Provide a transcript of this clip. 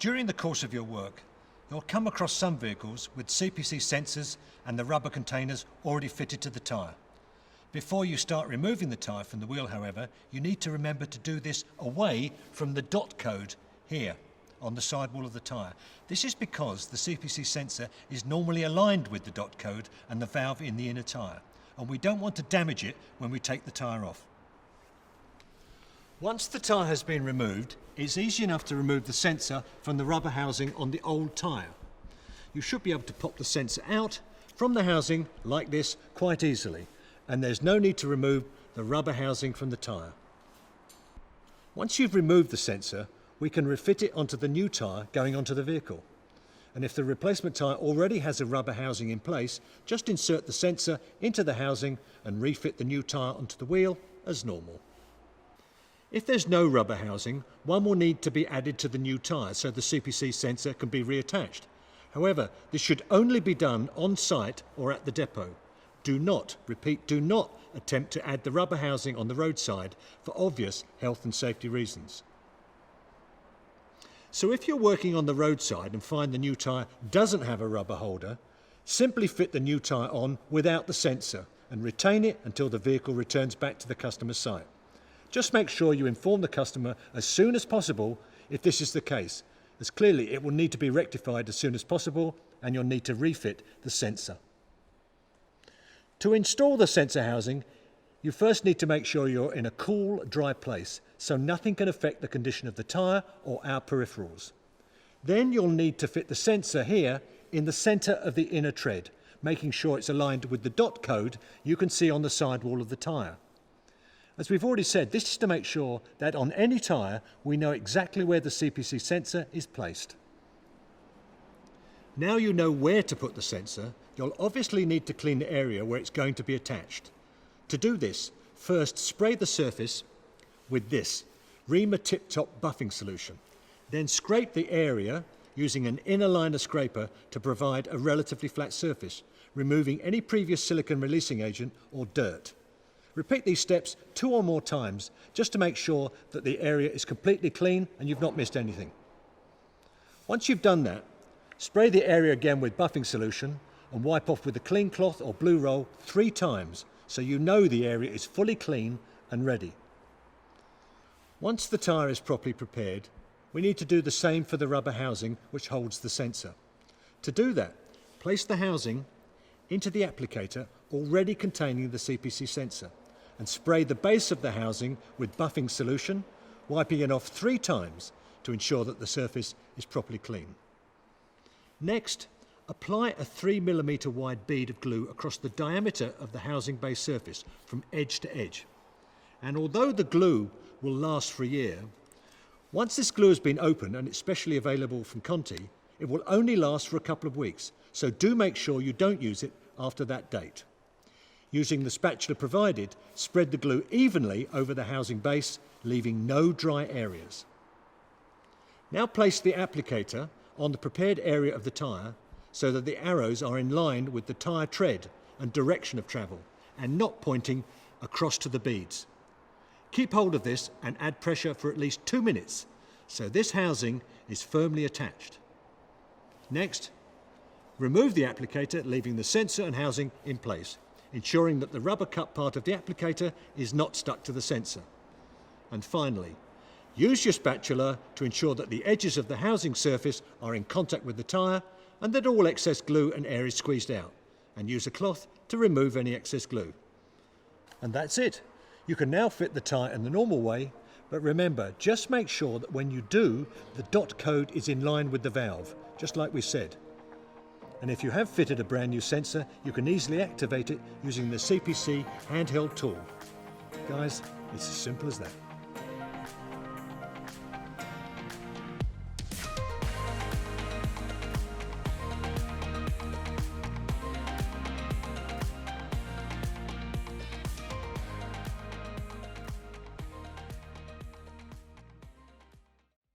During the course of your work, you'll come across some vehicles with CPC sensors and the rubber containers already fitted to the tyre. Before you start removing the tyre from the wheel, however, you need to remember to do this away from the dot code here on the sidewall of the tyre. This is because the CPC sensor is normally aligned with the dot code and the valve in the inner tyre, and we don't want to damage it when we take the tyre off. Once the tyre has been removed, it's easy enough to remove the sensor from the rubber housing on the old tyre. You should be able to pop the sensor out from the housing like this quite easily, and there's no need to remove the rubber housing from the tyre. Once you've removed the sensor, we can refit it onto the new tyre going onto the vehicle. And if the replacement tyre already has a rubber housing in place, just insert the sensor into the housing and refit the new tyre onto the wheel as normal. If there's no rubber housing, one will need to be added to the new tyre so the CPC sensor can be reattached. However, this should only be done on site or at the depot. Do not attempt to add the rubber housing on the roadside for obvious health and safety reasons. So if you're working on the roadside and find the new tyre doesn't have a rubber holder, simply fit the new tyre on without the sensor and retain it until the vehicle returns back to the customer's site. Just make sure you inform the customer as soon as possible if this is the case, as clearly it will need to be rectified as soon as possible and you'll need to refit the sensor. To install the sensor housing, you first need to make sure you're in a cool, dry place so nothing can affect the condition of the tyre or our peripherals. Then you'll need to fit the sensor here in the centre of the inner tread, making sure it's aligned with the dot code you can see on the sidewall of the tyre. As we've already said, this is to make sure that on any tyre we know exactly where the CPC sensor is placed. Now you know where to put the sensor, you'll obviously need to clean the area where it's going to be attached. To do this, first spray the surface with this Rima Tip Top buffing solution. Then scrape the area using an inner liner scraper to provide a relatively flat surface, removing any previous silicone releasing agent or dirt. Repeat these steps 2 or more times just to make sure that the area is completely clean and you've not missed anything. Once you've done that, spray the area again with buffing solution and wipe off with a clean cloth or blue roll 3 times so you know the area is fully clean and ready. Once the tyre is properly prepared, we need to do the same for the rubber housing which holds the sensor. To do that, place the housing into the applicator already containing the CPC sensor and spray the base of the housing with buffing solution, wiping it off 3 times to ensure that the surface is properly clean. Next, apply a 3mm wide bead of glue across the diameter of the housing base surface from edge to edge. And although the glue will last for a year, once this glue has been opened and it's specially available from Conti, it will only last for a couple of weeks, so do make sure you don't use it after that date. Using the spatula provided, spread the glue evenly over the housing base, leaving no dry areas. Now place the applicator on the prepared area of the tyre so that the arrows are in line with the tyre tread and direction of travel and not pointing across to the beads. Keep hold of this and add pressure for at least 2 minutes so this housing is firmly attached. Next, remove the applicator, leaving the sensor and housing in place, ensuring that the rubber cup part of the applicator is not stuck to the sensor. And finally, use your spatula to ensure that the edges of the housing surface are in contact with the tyre and that all excess glue and air is squeezed out, and use a cloth to remove any excess glue. And that's it. You can now fit the tyre in the normal way, but remember, just make sure that when you do, the dot code is in line with the valve, just like we said. And if you have fitted a brand new sensor, you can easily activate it using the CPC handheld tool. Guys, it's as simple as that.